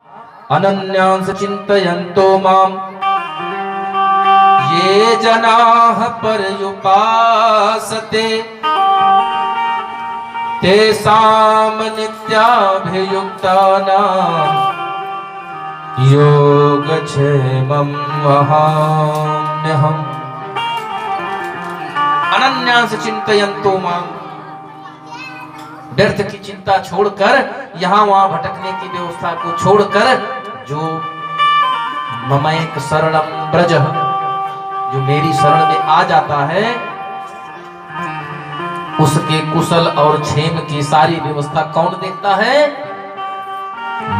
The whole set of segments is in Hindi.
अनन्यांस चिन्तयन्तो माम् ये जनाः पर्युपासते तेषां नित्याभियुक्तानां योगक्षेमं वहाम्यहम्। अनन्यांस चिन्तयन्तो माम्, व्यर्थ की चिंता छोड़कर, यहां वहां भटकने की व्यवस्था को छोड़कर, जो ममैक शरणं व्रज, जो मेरी शरण में आ जाता है, उसके कुशल और क्षेम की सारी व्यवस्था कौन देखता है?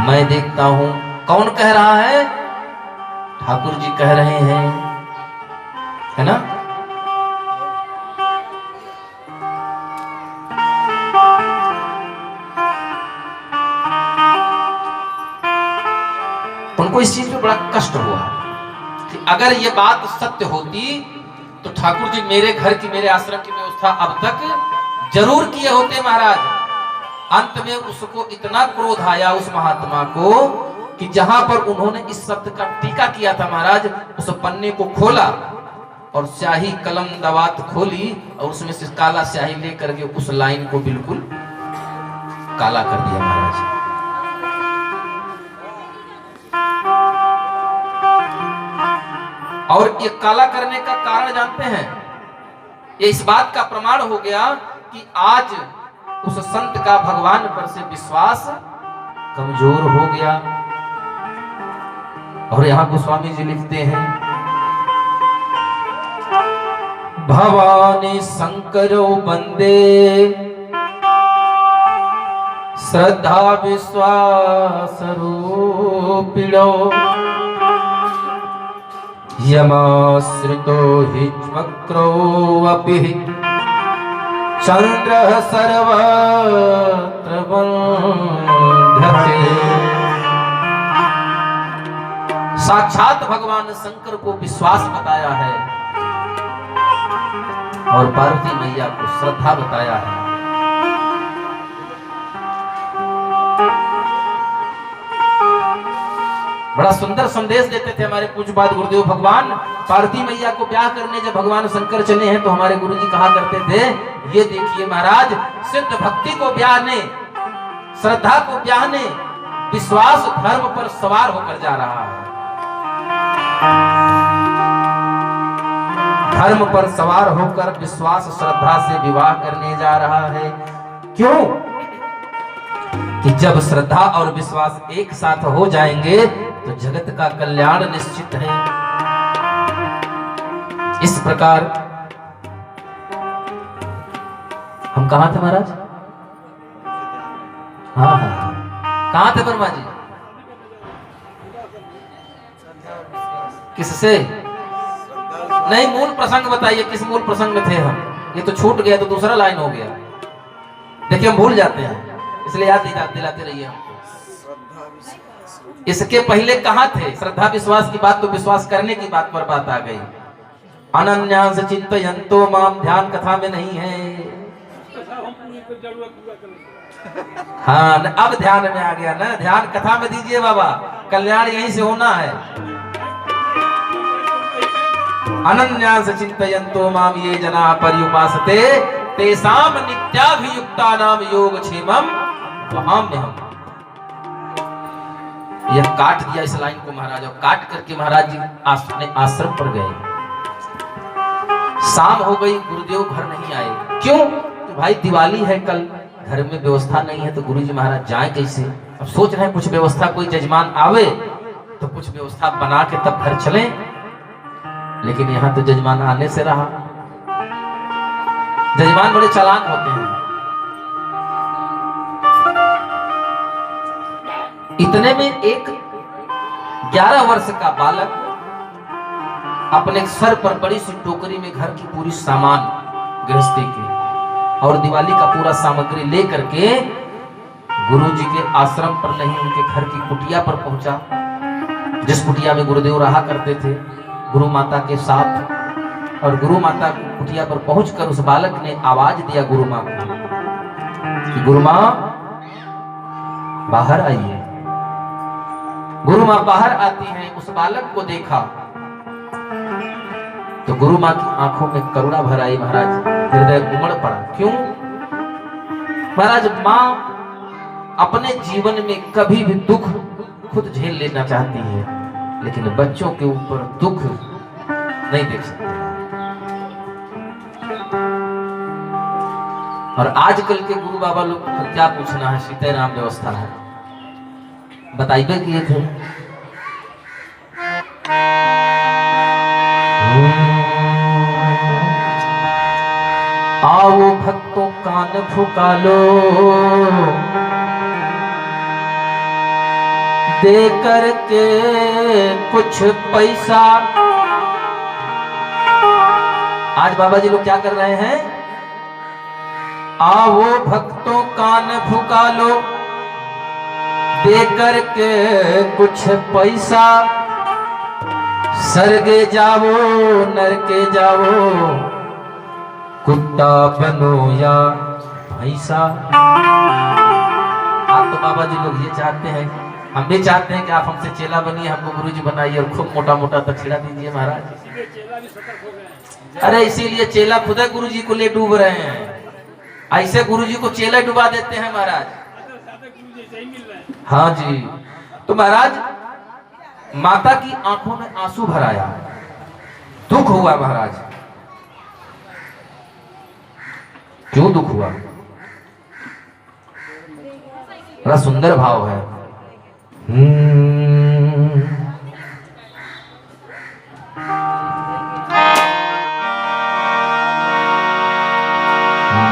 मैं देखता हूं। कौन कह रहा है? ठाकुर जी कह रहे हैं, है ना? उनको इस चीज में बड़ा कष्ट हुआ कि अगर ये बात सत्य होती तो ठाकुर जी मेरे घर की, मेरे आश्रम की व्यवस्था अब तक जरूर किए होते महाराज। अंत में उसको इतना क्रोध आया उस महात्मा को कि जहां पर उन्होंने इस शब्द का टीका किया था महाराज, उस पन्ने को खोला और स्याही कलम दवात खोली और उसमें से काला स्याही लेकर के उस लाइन को बिल्कुल काला कर दिया महाराज। और ये काला करने का कारण जानते हैं? ये इस बात का प्रमाण हो गया कि आज उस संत का भगवान पर से विश्वास कमजोर हो गया। और यहां गोस्वामी जी लिखते हैं, भवानी शंकरो वंदे श्रद्धा विश्वास रूपिणो यमाश्रितो हि वक्रो अपि चंद्रः सर्वत्र बंधते। साक्षात भगवान शंकर को विश्वास बताया है और पार्वती मैया को श्रद्धा बताया है। बड़ा सुंदर संदेश देते थे हमारे पूज्यपाद गुरुदेव भगवान। पार्वती मैया को ब्याह करने जब भगवान शंकर चले हैं तो हमारे गुरुजी कहा करते थे, ये देखिए महाराज, सिद्ध भक्ति को ब्याहने, श्रद्धा को ब्याहने, विश्वास धर्म पर सवार होकर जा रहा है। धर्म पर सवार होकर विश्वास श्रद्धा से विवाह करने जा रहा है। क्यों? कि जब श्रद्धा और विश्वास एक साथ हो जाएंगे तो जगत का कल्याण निश्चित है। इस प्रकार हम कहां थे महाराज? हाँ, कहां थे वर्मा जी? किससे? नहीं, मूल प्रसंग बताइए, किस मूल प्रसंग में थे हम? ये तो छूट गया तो दूसरा लाइन हो गया। देखिए हम भूल जाते हैं, इसलिए याद दिलाते रहिए हमको। इसके पहले कहां थे? श्रद्धा विश्वास की बात तो विश्वास करने की बात पर बात आ गई। अनन्यांस चिन्तयन्तो माम ध्यान कथा में नहीं है। हाँ, अब ध्यान में आ गया ना। ध्यान कथा में दीजिए बाबा, कल्याण यहीं से होना है। अनन्यांस चिन्तयन्तो माम ये जना पर्युपासते तेषां नित्याभियुक्तानां योगक्षेमं वहाम्यहम्। यह काट दिया इस लाइन को महाराज, और काट करके महाराज जी अपने आश्रम पर गए। शाम हो गई, गुरुदेव घर नहीं आए। क्यों? तो भाई दिवाली है कल, घर में व्यवस्था नहीं है तो गुरुजी महाराज जाए कैसे? अब सोच रहे हैं कुछ व्यवस्था, कोई जजमान आवे तो कुछ व्यवस्था बना के तब घर चलें। लेकिन यहाँ तो जजमान आने से रहा। जजमान बड़े चालाक होते हैं। इतने में एक 11 वर्ष का बालक अपने सर पर बड़ी सी टोकरी में घर की पूरी सामान गृहस्थी की और दिवाली का पूरा सामग्री लेकर के गुरुजी के आश्रम पर नहीं, उनके घर की कुटिया पर पहुंचा, जिस कुटिया में गुरुदेव रहा करते थे गुरु माता के साथ। और गुरु माता कुटिया पर पहुंचकर उस बालक ने आवाज दिया गुरु माँ को कि गुरु माँ बाहर आइए। गुरु माँ बाहर आती हैं, उस बालक को देखा तो गुरु माँ की आंखों में करुणा भर आई। महाराज हृदय उमड़ पड़ा। क्यों? महाराज माँ अपने जीवन में कभी भी दुख खुद झेल लेना चाहती है, लेकिन बच्चों के ऊपर दुख नहीं देख सकती। और आजकल के गुरु बाबा लोग को क्या पूछना है, सीताराम व्यवस्था है, बताइए कि ये थे। आओ भक्तों कान फुका लो, दे करके कुछ पैसा। आज बाबा जी लोग क्या कर रहे हैं? आओ भक्तों कान फुका लो, दे करके कुछ पैसा। सरगे जाओ नरके जाओ, कुत्ता बनो या भैंसा। आप तो बाबा जी लोग ये चाहते हैं, हम भी चाहते हैं कि आप हमसे चेला बनिए, हमको गुरु जी बनाइए और खूब मोटा मोटा दक्षिणा दीजिए महाराज। अरे इसीलिए चेला खुद गुरु जी को ले डूब रहे हैं। ऐसे गुरु जी को चेला डुबा देते हैं महाराज। हाँ जी। तो महाराज माता की आंखों में आंसू भर आया, दुख हुआ महाराज। क्यों दुख हुआ? बड़ा सुंदर भाव है।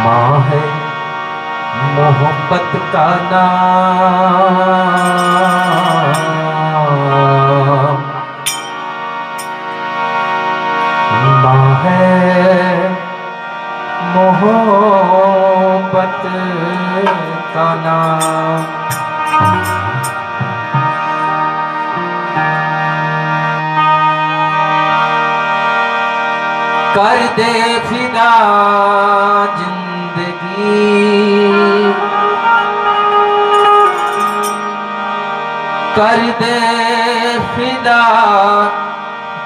माँ है मोहब्बत का नाम, माँ है मोहब्बत का नाम। कर दे फिदा जिंदगी, कर दे फिदा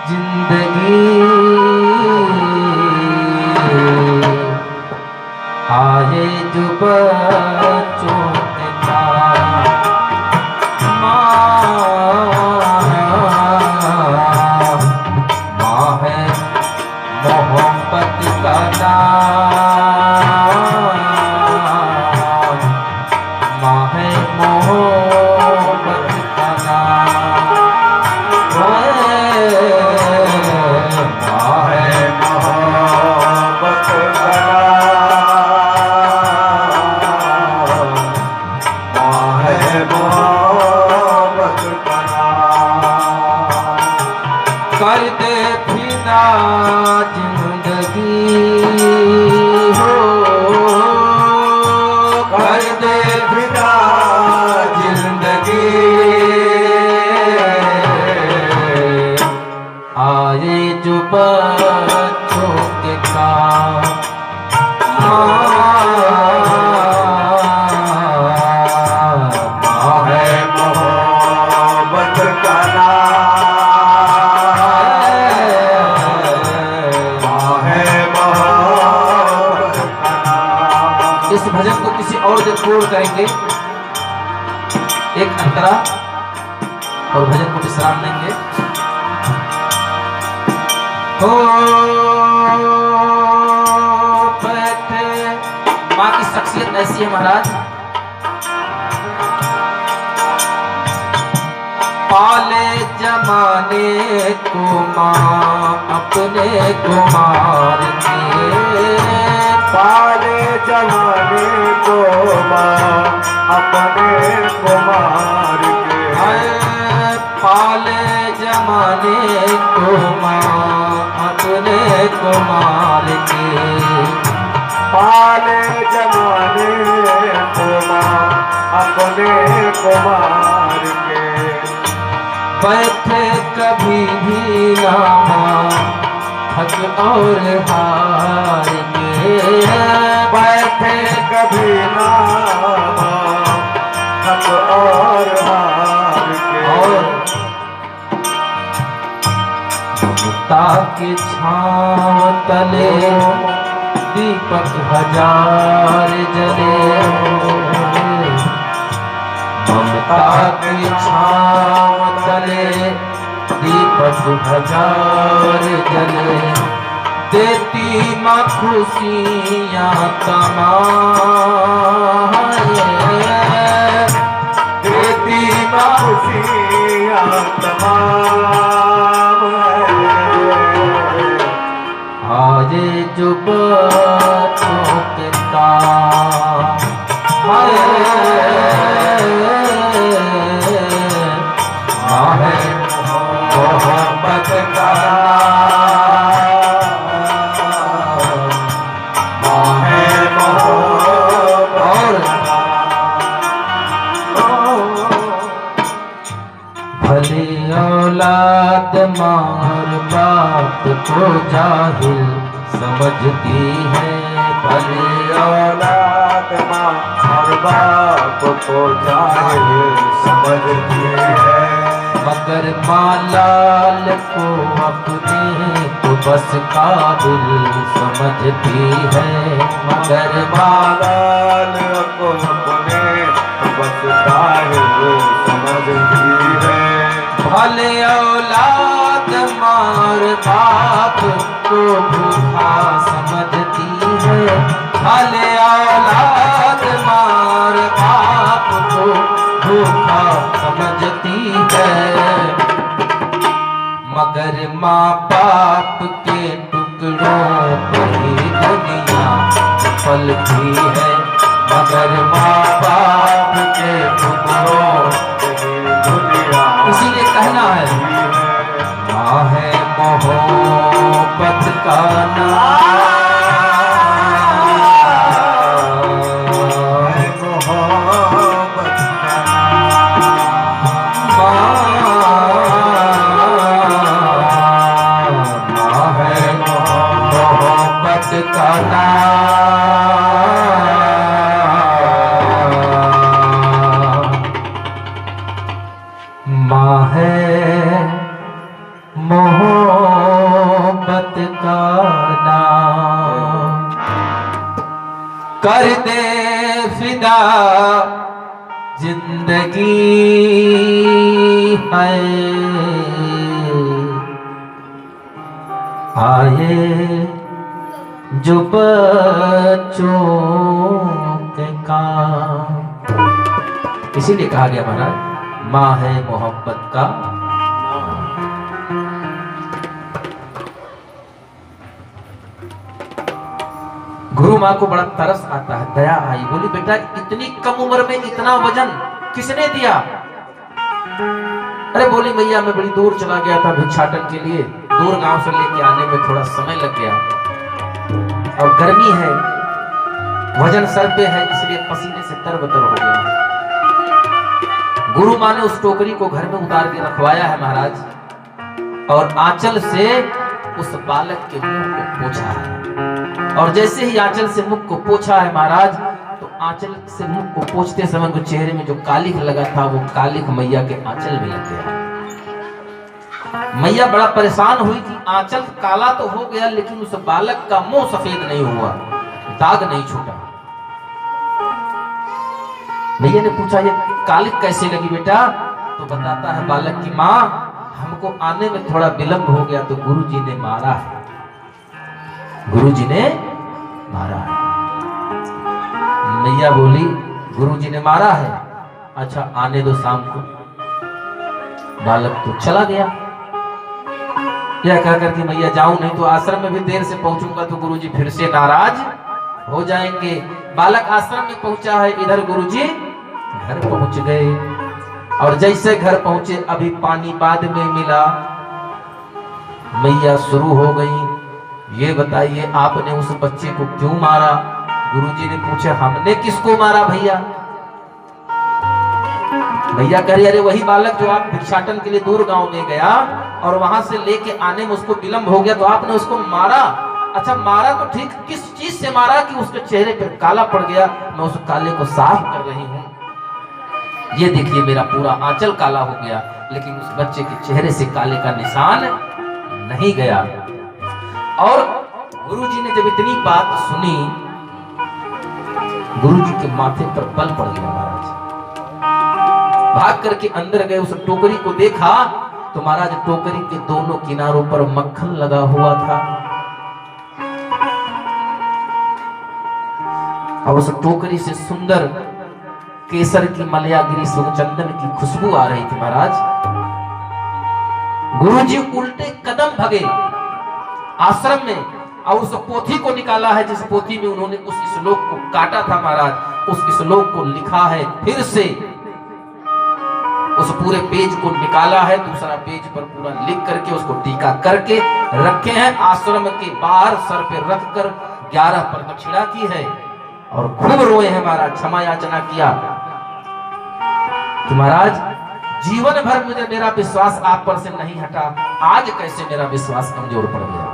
जिंदगी। आए जो बच्चों के नाम, माँ है मोहब्बत का नाम, माँ है मोहब्बत का नाम। माँ है मोहब्बत का नाम, माँ है मोहब्बत का नाम। कर दे फिदा जिंदगी हो, कर दे फिदा जिंदगी। आए जो बच्चों के काम, माँ है मोहब्बत का नाम। इस भजन को किसी और दिन पूर्ण करेंगे, एक अंतरा और भजन को विश्राम देंगे। हो बैठे माँ की शख्सियत ऐसी है महाराज, पाले जमाने को माँ अपने कुमार के, पाले जमाने को माँ अपने कुमार के। पाले जमाने को माँ अपने कुमार के, पाले जमाने को माँ अपने कुमार के। बैठे कभी भी ना माँ थक और हार के, बैठे कभी ना माँ थक और हार के। और के छाँव तले दीपक हजार जले, ममता के छाँव तले दीपक हजार जले, देती माँ खुशियाँ तमाम, देती माँ खुशियाँ तमाम। आजे जो बच्चों के काम है मोहब्बत का, है मोहब्बत भले औलाद मार बाप को जाहिल समझती है, भले औलाद माँ और बाप को जाहिल समझती है, मगर माँ लाल को अपने तो बस काबिल समझती है, मगर माँ लाल को अपने बस काहिल समझती है। भले औलाद मार बाप को भूखा समझती है, भले औलाद मार बाप को भूखा समझती है, मगर माँ बाप के टुकड़ों पर ही दुनिया पलती है, मगर माँ बाप के टुकड़ों पर ही दुनिया इसीलिए कहना है माँ है मोहब्बत का नाम, है मोहब्बत का माँ है मोहब्बत का नाम, माँ है मोहब्बत का नाम, कर दे फिदा जिंदगी है, आए जो बच्चों के काम। इसीलिए कहा गया महाराज माँ है मोहब्बत का। गुरु माँ को बड़ा तरस आता है, दया आई, बोली बेटा इतनी कम उम्र में इतना वजन किसने दिया? अरे बोली मैया मैं बड़ी दूर चला गया था भिक्षाटन के लिए, दूर गांव से लेके आने में थोड़ा समय लग गया और गर्मी है, वजन सर पे है, इसलिए पसीने से तरबतर हो गया। गुरु माँ ने उस टोकरी को घर में उतार के रखवाया है महाराज, और आंचल से उस बालक के मुंह को पोंछा है, और जैसे ही आंचल से मुख को पोंछा है महाराज, तो आंचल से मुख को पोंछते समय को चेहरे में जो कालिख लगा था वो कालिख मैया के आंचल में लग गया। मैया बड़ा परेशान हुई थी, आंचल काला तो हो गया लेकिन उस बालक का मुंह सफेद नहीं हुआ, दाग नहीं छूटा। मैया ने पूछा ये कालिख कैसे लगी बेटा? तो बताता है बालक की माँ हमको आने में थोड़ा विलंब हो गया तो गुरुजी ने मारा है, गुरुजी ने मारा है। मैया बोली गुरुजी ने मारा है, अच्छा आने दो शाम को। बालक तो चला गया, यह कहकर कि मैया जाऊं नहीं तो आश्रम में भी देर से पहुंचूंगा तो गुरुजी फिर से नाराज हो जाएंगे। बालक आश्रम में पहुंचा है, इधर गुरुजी घर पहुंच गए, और जैसे घर पहुंचे अभी पानी बाद में मिला, मैया शुरू हो गई, ये बताइए आपने उस बच्चे को क्यों मारा? गुरुजी ने पूछा हमने किसको मारा भैया? भैया कह रही अरे वही बालक जो आप भिक्षाटन के लिए दूर गांव में गया और वहां से लेके आने में उसको विलंब हो गया तो आपने उसको मारा। अच्छा मारा तो ठीक, किस चीज से मारा कि उसके चेहरे पर काला पड़ गया? मैं उस काले को साफ कर रही हूँ, ये देखिए मेरा पूरा आंचल काला हो गया, लेकिन उस बच्चे के चेहरे से काले का निशान नहीं गया। और गुरुजी ने जब इतनी बात सुनी, गुरुजी के माथे पर बल पड़ गया महाराज। भाग करके अंदर गए, उस टोकरी को देखा तो महाराज टोकरी के दोनों किनारों पर मक्खन लगा हुआ था और उस टोकरी से सुंदर केसर की मलयागिरी सुगंधन की खुशबू आ रही थी महाराज। गुरुजी उल्टे कदम भगे आश्रम में और उस पोथी को निकाला है जिस पोथी में उन्होंने उस श्लोक को काटा था महाराज, उस श्लोक को लिखा है फिर से, उस पूरे पेज को निकाला है, दूसरा पेज पर पूरा लिख करके उसको टीका करके रखे हैं। आश्रम के बाहर सर पे रखकर 11 प्रदक्षिणा की है और खूब रोए हैं महाराज, क्षमा याचना किया कि महाराज जीवन भर मुझे मेरा विश्वास आप पर से नहीं हटा, आज कैसे मेरा विश्वास कमजोर पड़ गया।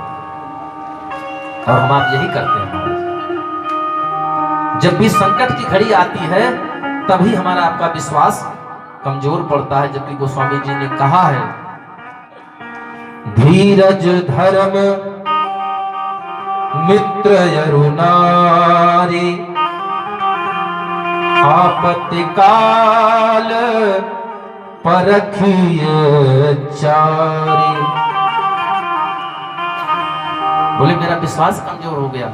और हम आप यही करते हैं महाराज, जब भी संकट की घड़ी आती है तभी हमारा आपका विश्वास कमजोर पड़ता है। जबकि गोस्वामी जी ने कहा है, धीरज धर्म मित्र यरुनारी आपत्ति काल परखिए चारी। बोले मेरा विश्वास कमजोर हो गया,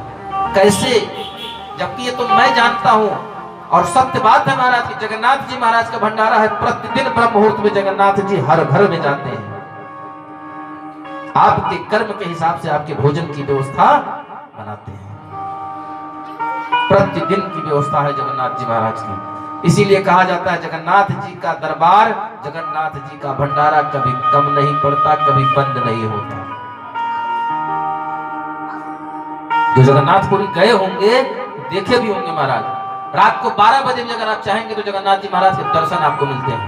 कैसे, जबकि ये तो मैं जानता हूं और सत्य बात है महाराज की, जगन्नाथ जी महाराज का भंडारा है, प्रतिदिन ब्रह्म मुहूर्त में जगन्नाथ जी हर घर में जाते हैं। आपके कर्म के हिसाब से आपके भोजन की व्यवस्था बनाते हैं, प्रतिदिन की व्यवस्था है जगन्नाथ जी महाराज की। इसीलिए कहा जाता है जगन्नाथ जी का दरबार, जगन्नाथ जी का भंडारा कभी कम नहीं पड़ता, कभी बंद नहीं होता। जो जगन्नाथपुरी गए होंगे देखे भी होंगे महाराज, रात को 12 बजे भी अगर आप चाहेंगे तो जगन्नाथ जी महाराज के दर्शन आपको मिलते हैं।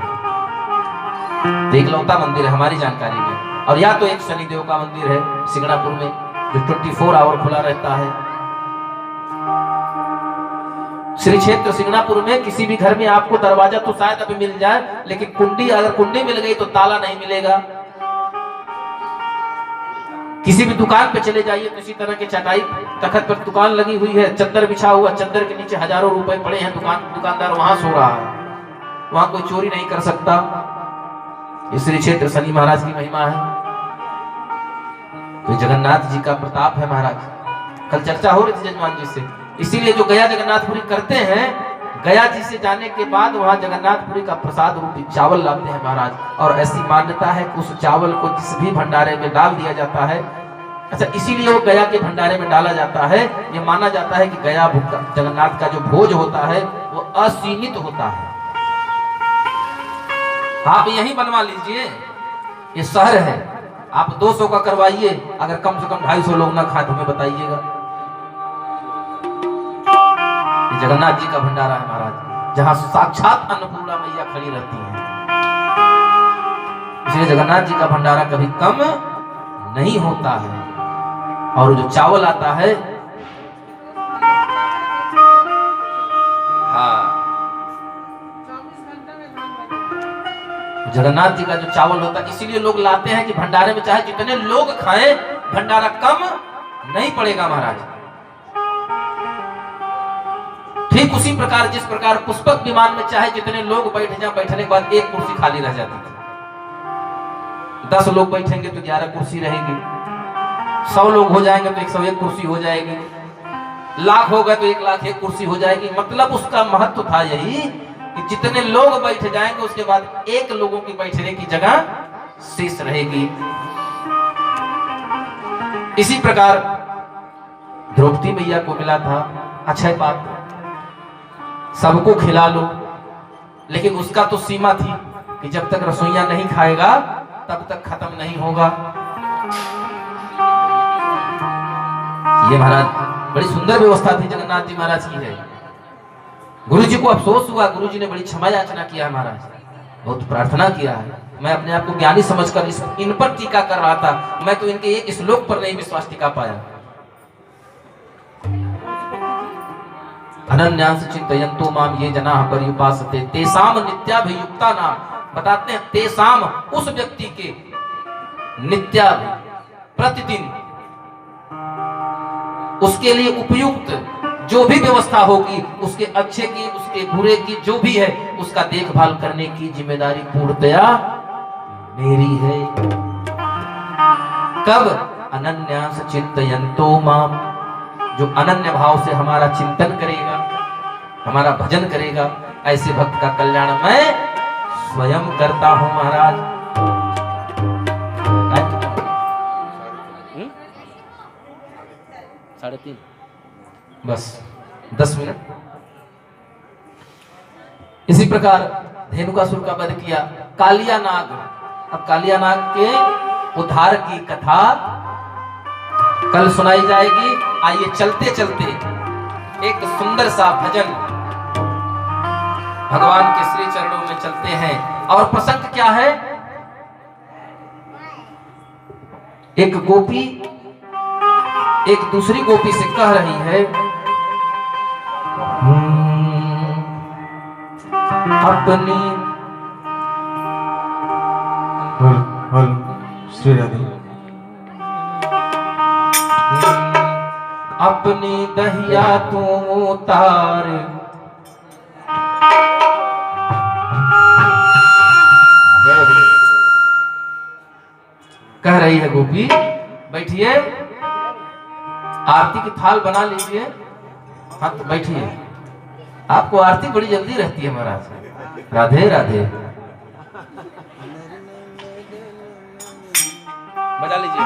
एकलौता मंदिर है हमारी जानकारी में, और या तो एक शनिदेव का मंदिर है सिंगणापुर में जो 24 आवर खुला रहता है। श्री क्षेत्र सिंगणापुर में किसी भी घर में आपको दरवाजा तो शायद अभी मिल जाए, लेकिन कुंडी, अगर कुंडी मिल गई तो ताला नहीं मिलेगा। किसी भी दुकान पे चले जाइए तो इसी तरह के चटाई तखत पर दुकान लगी हुई है, चद्दर बिछा हुआ, चद्दर के नीचे हजारों रुपए पड़े हैं, दुकानदार वहां सो रहा है, वहां कोई चोरी नहीं कर सकता। ये श्री क्षेत्र शनि महाराज की महिमा है, तो जगन्नाथ जी का प्रताप है महाराज। कल चर्चा हो रही थी जजमान जी से, इसीलिए जो गया जगन्नाथपुरी करते हैं, गया जी से जाने के बाद वहां जगन्नाथपुरी का प्रसाद रूपी चावल लाते हैं महाराज। और ऐसी मान्यता है कि उस चावल को जिस भी भंडारे में डाल दिया जाता है, अच्छा इसीलिए वो गया के भंडारे में डाला जाता है। ये माना जाता है कि गया जगन्नाथ का जो भोज होता है वो असीमित होता है। आप यही बनवा लीजिए, ये शहर है, आप 200 का करवाइए, अगर कम से कम 250 लोग ना खाए तो हमें बताइएगा। जगन्नाथ जी का भंडारा है महाराज, जहां साक्षात अन्नपूर्णा मैया खड़ी रहती है। इसलिए जगन्नाथ जी का भंडारा कभी कम नहीं होता है। और जो चावल आता है, हाँ, जगन्नाथ जी का जो चावल होता है, इसीलिए लोग लाते हैं कि भंडारे में चाहे जितने लोग खाएं भंडारा कम नहीं पड़ेगा महाराज। ठीक उसी प्रकार जिस प्रकार पुष्पक विमान में चाहे जितने लोग बैठ जाएं, बैठने के बाद एक कुर्सी खाली रह जाती थी। 10 लोग बैठेंगे तो 11 कुर्सी रहेगी, 100 लोग हो जाएंगे तो 101 कुर्सी हो जाएगी, लाख हो गए तो 1,01,000 कुर्सी हो जाएगी। मतलब उसका महत्व था यही कि जितने लोग बैठ जाएंगे उसके बाद एक लोगों की बैठने की जगह शेष रहेगी। इसी प्रकार द्रौपदी मैया को मिला था अक्षय पात्र, सबको खिला लो, लेकिन उसका तो सीमा थी कि जब तक रसोइया नहीं खाएगा तब तक खत्म नहीं होगा। ये महाराज बड़ी सुंदर व्यवस्था थी जगन्नाथ जी महाराज की है। गुरु जी को अफसोस हुआ, गुरु जी ने बड़ी क्षमा याचना किया है महाराज, बहुत प्रार्थना किया है। मैं अपने आप को ज्ञानी समझकर इन पर टीका कर रहा था, मैं तो इनके एक श्लोक पर नहीं विश्वास टिका पाया। अनन्यांस चिंतयन्तो माम ये जनाः पर्युपासते तेषाम नित्याभियुक्ता नाम। बताते हैं तेषाम, उस व्यक्ति के नित्या प्रतिदिन उसके लिए उपयुक्त जो भी व्यवस्था होगी, उसके अच्छे की, उसके बुरे की, जो भी है, उसका देखभाल करने की जिम्मेदारी पूर्णतया मेरी है। कब? अनन्यास चिंतयन्तो माम, जो अनन्य भाव से हमारा चिंतन करेगा, हमारा भजन करेगा, ऐसे भक्त का कल्याण मैं स्वयं करता हूं महाराज। 3:30 बस 10 मिनट। इसी प्रकार धेनुकासुर का वध किया। कालिया नाग, अब कालिया नाग के उद्धार की कथा कल सुनाई जाएगी। आइए चलते चलते एक सुंदर सा भजन भगवान के श्री चरणों में चलते हैं। और प्रसंग क्या है? एक गोपी एक दूसरी गोपी से कह रही है, अपनी श्री राधे अपनी दहिया तू उतार, कह रही है गोपी। बैठिए, आरती की थाल बना लीजिए। हाँ तो बैठिए, आपको आरती बड़ी जल्दी रहती है महाराज। राधे राधे। बजा लीजिए।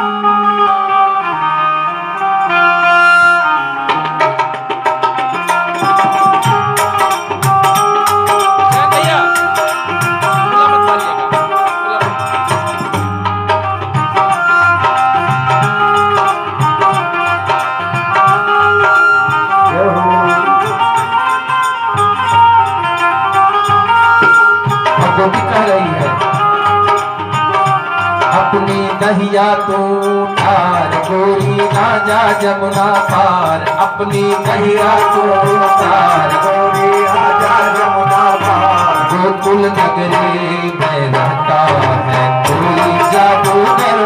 अपनी दहिया तू उतार, गोरी ना जा जमुना पार। अपनी दहिया तू उतार, गोरी ना जा जमुना पार। गोकुल नगरी में रहता है कोई जादूगर,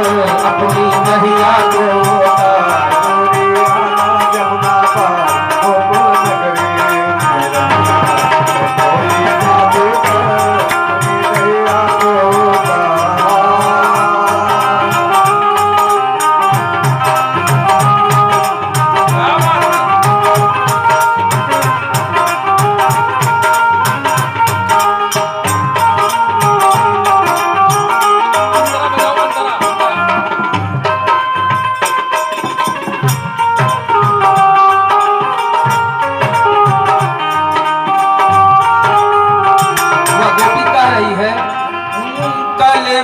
अपनी दहिया तू उतार, गोरी ना जा जमुना पार। गोकुल नगरी में रहता है कोई जादूगर, अपनी दहिया तू उतार।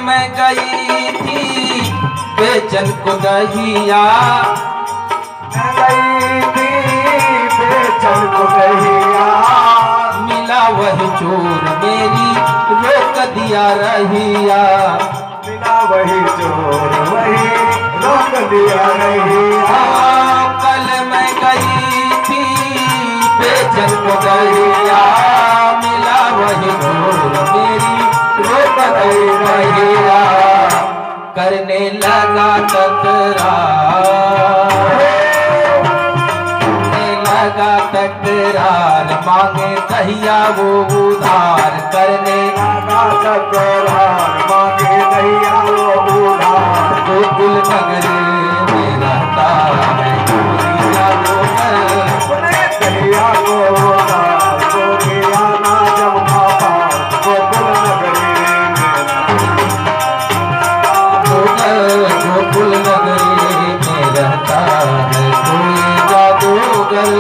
मैं गई थी बेचन को दहिया, मैं गई थी बेचन को दहिया। मिला वही चोर मेरी रोक दिया रहिया, मिला वही चोर वही रोक दिया रहिया। कल मैं गई थी बेचन को दहिया, मिला वही चोर मेरी रोक रहिया। करने लगा तकरार, मांगे दहिया वो उधार। करने लगा तकरार, मांगे दहिया वो उधार। गोकुल नगरी में रहता है कोई जादूगर, दहिया वो उधार। गोरिया ना जमुना पार, गोकुल नगरी गोकुल नगरी में रहता है कोई जादूगर।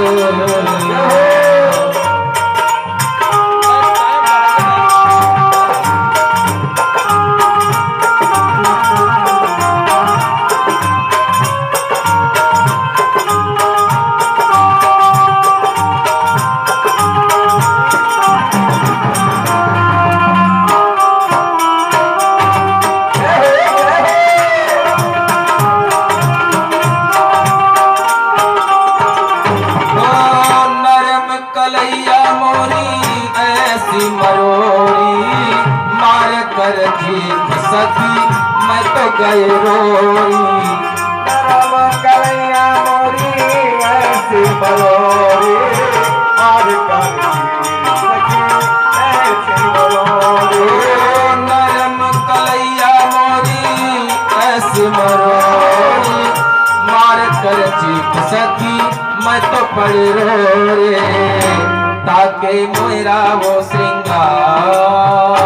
सखी मैं तो गए रोई, नरम कलैया मोरी मरोरी मार करती सखी ऐसे मरोरी। नरम कलैया मोरी ऐसी मरोरी मार कर चीख सकी मैं तो पड़ी रो रे ताके मेरा वो श्रृंगार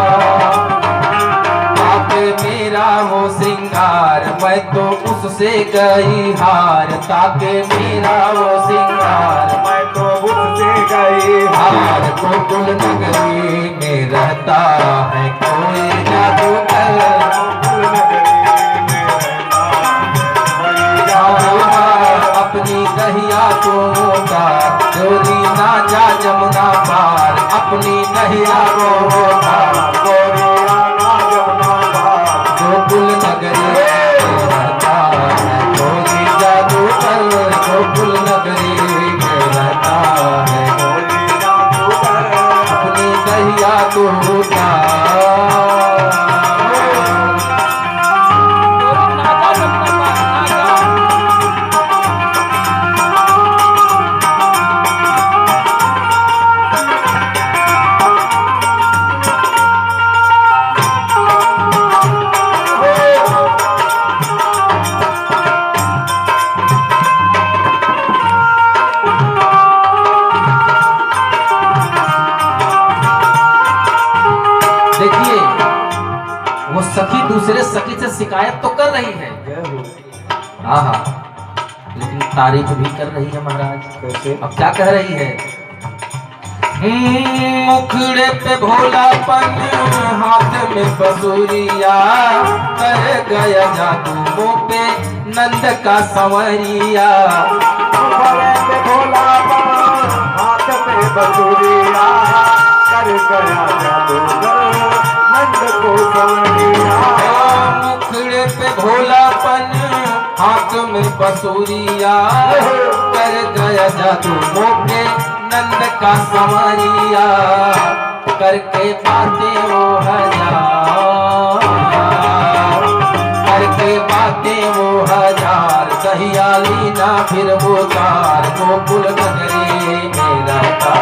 ताके मेरा वो श्रृंगार मैं तो उससे गई हार ताके मेरा वो श्रृंगार मैं तो उससे गई हार गोकुल नगरी में रहता है कोई जादूगर गोकुल नगरी में रहता कोई जादूगर। अपनी दहिया को उतार गोरी ना जा जमुना पार अपनी दहिया को उतार गोरिया ना जमुना पार। गोकुल नगरी में रहता है कोई जादूगर गोकुल नगरी में रहता है कोई जादूगर। अपनी दहिया को उतार देखिए वो सखी दूसरे सखी से शिकायत तो कर रही है हाँ हाँ लेकिन तारीफ भी कर रही है महाराज कैसे? अब क्या कह रही है मुखड़े पे भोलापन हाथ में बसुरिया कर गया जादू मुंह पे नंद का संवरिया भोले पे भोला पान हाथ में बसुरिया कर गया जादूगर नंद को संवरिया। मुखड़े पे भोलापन हाथ में बसुरिया कर गया जादू मुंह पे नंद का संवरिया करके बातें वो हजार करके बातें वो हजार दहियाली ना फिर वो तार गोकुल नगरी में रहता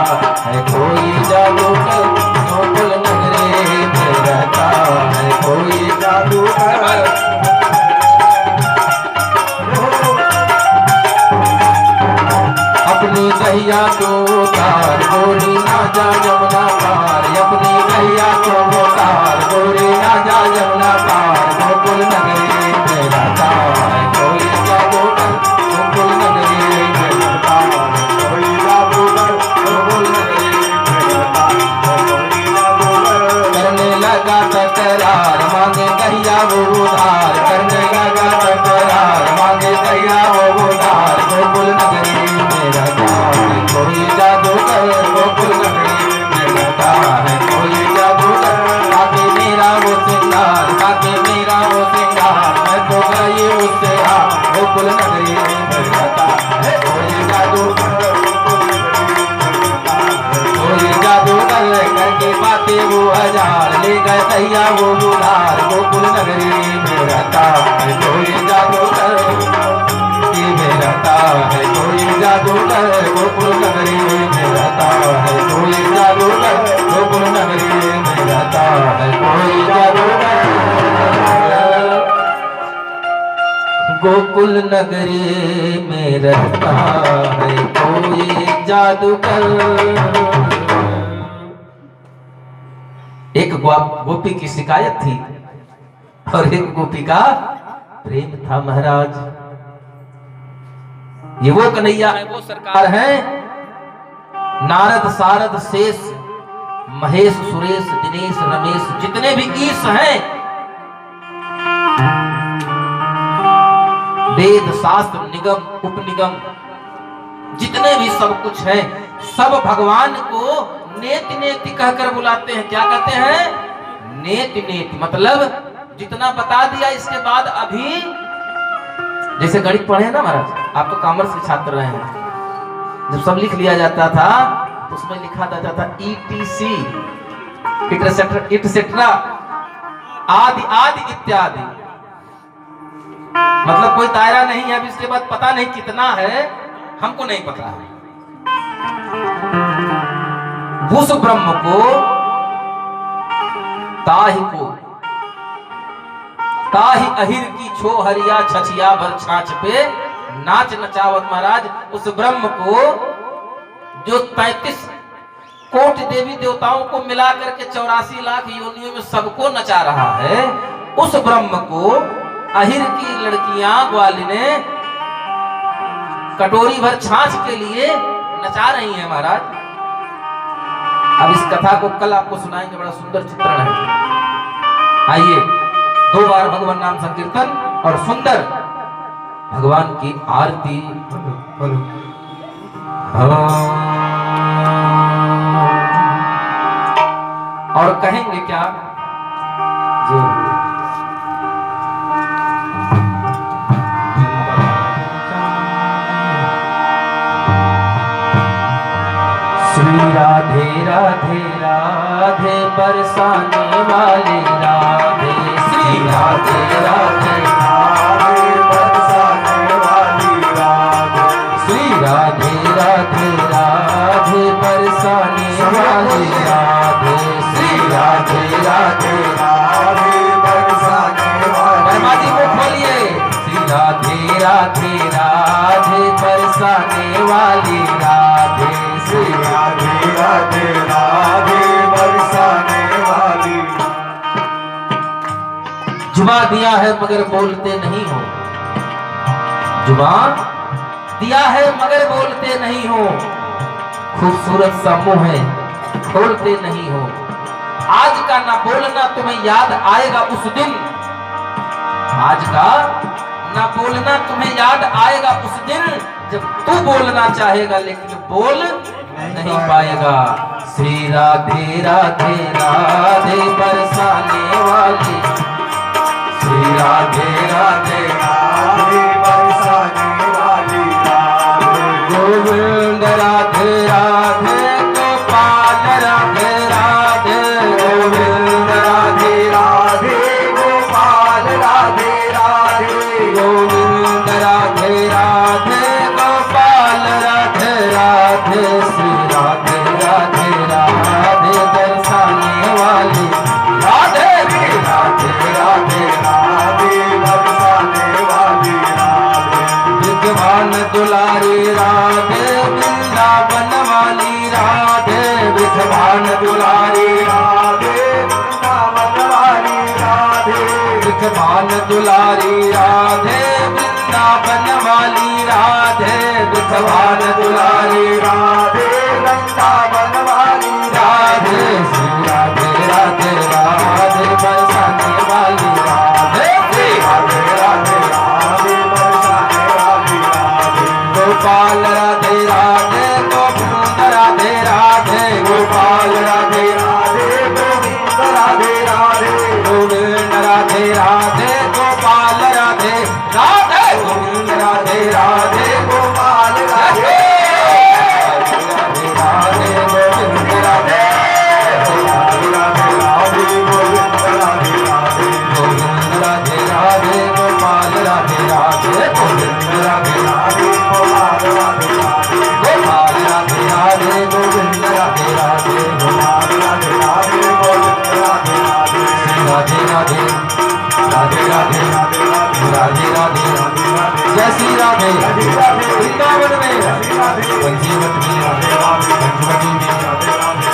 है कोई जादूगर गोकुल नगरी में रहता है कोई जादूगर। अपनी दहिया को तार गोरी ना जा जमुना पार अपनी दहिया को तार गोरी ना जा जमुना पार गोकुल नगरी में रहता है कोई जादूगर गोकुल नगरी में रहता है कोई जादूगर गोकुल नगरी में रहता है कोई जादूगर। करने लगा तकरार मांगे दहिया वो उधार करने लगा तकरार मांगे दहिया वो उधार गोकुल नगरी में रहता है कोई जादूगर गोकुल नगरी में रहता है कोई जादूगर ताकि मेरा वो श्रृंगार ताकि मेरा वो श्रृंगार मैं तो गई उससे हार गोकुल नगरी में रहता है कोई जादूगर कोई जादूगर करके बातें वो हजार ले गए दहिया वो उधार गोकुल नगरी में रहता है कोई जादूगर में रहता है कोई जादूगर गोकुल नगरी में रहता है कोई जादूगर गोकुल नगरी में रहता है कोई जादूगर गोकुल नगरी में रहता है कोई जादूगर। एक गोपी की शिकायत थी और एक गोपी का प्रेम था महाराज। ये वो कन्हैया है वो सरकार है नारद सारद शेष महेश सुरेश दिनेश रमेश जितने भी ईश हैं वेद शास्त्र निगम उपनिगम जितने भी सब कुछ है सब भगवान को नेति नेति कहकर बुलाते हैं। क्या कहते हैं नेति नेति मतलब जितना बता दिया इसके बाद अभी जैसे गणित पढ़े ना महाराज आप तो कॉमर्स के छात्र रहे हैं जब सब लिख लिया जाता था तो उसमें लिखा जाता था ETC इटसेट्रा आदि आदि इत्यादि मतलब कोई दायरा नहीं है। अभी इसके बाद पता नहीं कितना है हमको नहीं पता है उस ब्रह्म को ताही अहिर की छो हरिया छछिया भर छाछ पे नाच नचावत महाराज। उस ब्रह्म को जो 33 कोटि देवी देवताओं को मिला करके 84 लाख योनियों में सबको नचा रहा है, उस ब्रह्म को अहिर की लड़कियां ग्वालिने कटोरी भर छाछ के लिए नचा रही हैं महाराज। अब इस कथा को कल आपको सुनाएंगे, बड़ा सुंदर चित्रण है। आइए 2 बार भगवान नाम संकीर्तन और सुंदर भगवान की आरती। और कहेंगे क्या जो श्री राधे राधे राधे बरसाने वाले राधे, श्री राधे राधे राधे बरसाने वाली राधे, श्री राधे राधे राधे बरसाने वाले राधे, श्री राधे राधे राधे बरसाने वाली वर्मा जी को खोलिए। श्री राधे राधे राधे बरसाने वाली राधे, श्री राधे राधे राधे बरसाने वाली। जुबा दिया है मगर बोलते नहीं हो, जुबा दिया है मगर बोलते नहीं हो, खूबसूरत सा मुंह है खोलते नहीं हो। आज का ना बोलना तुम्हें याद आएगा उस दिन, आज का ना बोलना तुम्हें याद आएगा उस दिन जब तू बोलना चाहेगा लेकिन बोल नहीं पाएगा। श्री राधे राधे राधे बरसाने वाली, श्री राधे राधे राधे बरसाने वाली राधे, गोविंद राधे राधे गोपाल राधे राधे, गोविंद राधे राधे गोपाल राधे राधे, गोविंद राधे राधे गोपाल राधे राधे, श्री राधे राधे राधे बरसाने वाली राधे, राधे राधे राधे बरसाने वाली राधे, विद्वान दुलारी राधे वृंदावन वाली राधे, विद्वान दुलारी राधे वृंदावन वाली राधे, विद्वान दुलारी राधे वृंदावन वाली राधे, विद्वान दुलारी राधे वृंदावन वाली राधे, श्री राधे राधे राधे बरसाने वाली राधे, श्री राधे राधे राधे बरसाने वाली राधे, गोपाल राधे राधे गोविंद राधे राधे, गोपाल राधे राधे गोविंद राधे राधे, गोविंद राधे राधे गोपाल राधे राधे, गोविंद राधे राधे गोपाल राधे, राधे राधे गोविंद राधे, राधे राधे राधे गोविंद राधे राधे, गोविंद राधे राधे गोपाल राधे राधे, गोविंद राधे राधे गोपाल राधे राधे, गोपाल राधे राधे गोविंद राधे राधे, गोपाल राधे राधे गोविंद राधे राधे, राधे राधे राधे राधे राधे राधे जय श्री राधे वृंदावन में, पंजीवत में, पंचवटी में,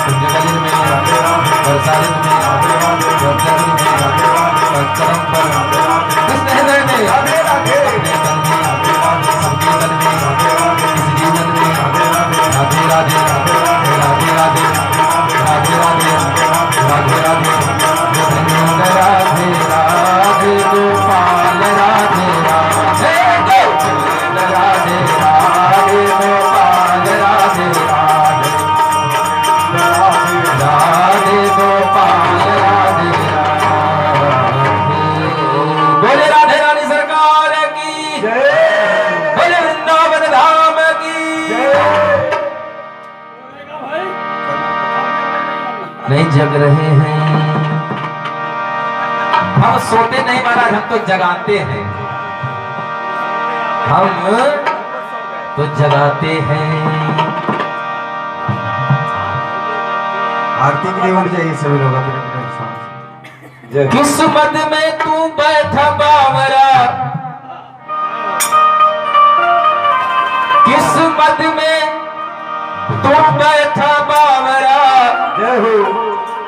कुंजगलिन में, बरसालिन में, वर्धन में, पत्तरम पर, कृष्ण हृदय में, अपने तन में, सबके तन में, इस जीवन में, राधे राधे राधे राधे राधे राधे राधे राधे गोविंद राधे राधे गोपाल राधे राधे, गोविंद राधे राधे गोपाल राधे राधे, राधे गोपाल राधे राधे। बोले राधे रानी सरकार की जय, बोले वृंदावन धाम की नहीं जग रहे हैं हम, सोते नहीं महाराज, हम तो जगाते हैं, हम तो जगाते हैं। आरती के लिए उठ जाइए सभी लोग अपने अपने स्थान से। जय हो। किस्मत में तू बैठा बावरा, किस्मत में तू बैठा बावरा, जय हो।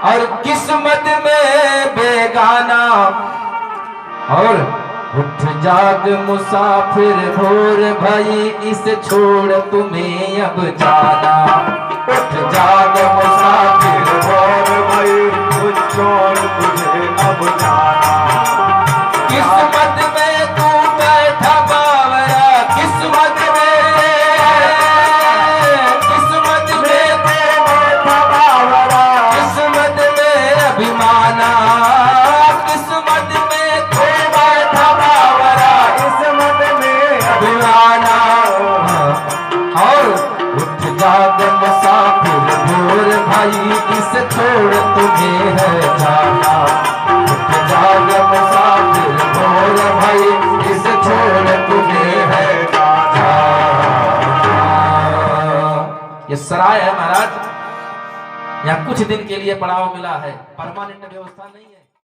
और किस्मत में बेगाना। और उठ जाग मुसाफिर भोर भई, इसे छोड़ तुम्हें अब जाना। उठ जाग मुसाफिर और भाई कुछ छोड़ तुझे अब जाना। किस्मत में तू बैठा बावरा, किस्मत में, किस्मत में बैठा बावरा, किस्मत में अभिमाना। किस्मत में तू बैठा बावरा, किस्मत में अभिमाना। और उठ जाग मुसाफिर भोर भाई, इसे छोड़ तुम्हें है जाना। उठ जाग मुसाफिर भोर भाई, इसे छोड़ तुम्हें है जाना। ये सराय है महाराज, यहाँ कुछ दिन के लिए पड़ाव मिला है, परमानेंट व्यवस्था नहीं है।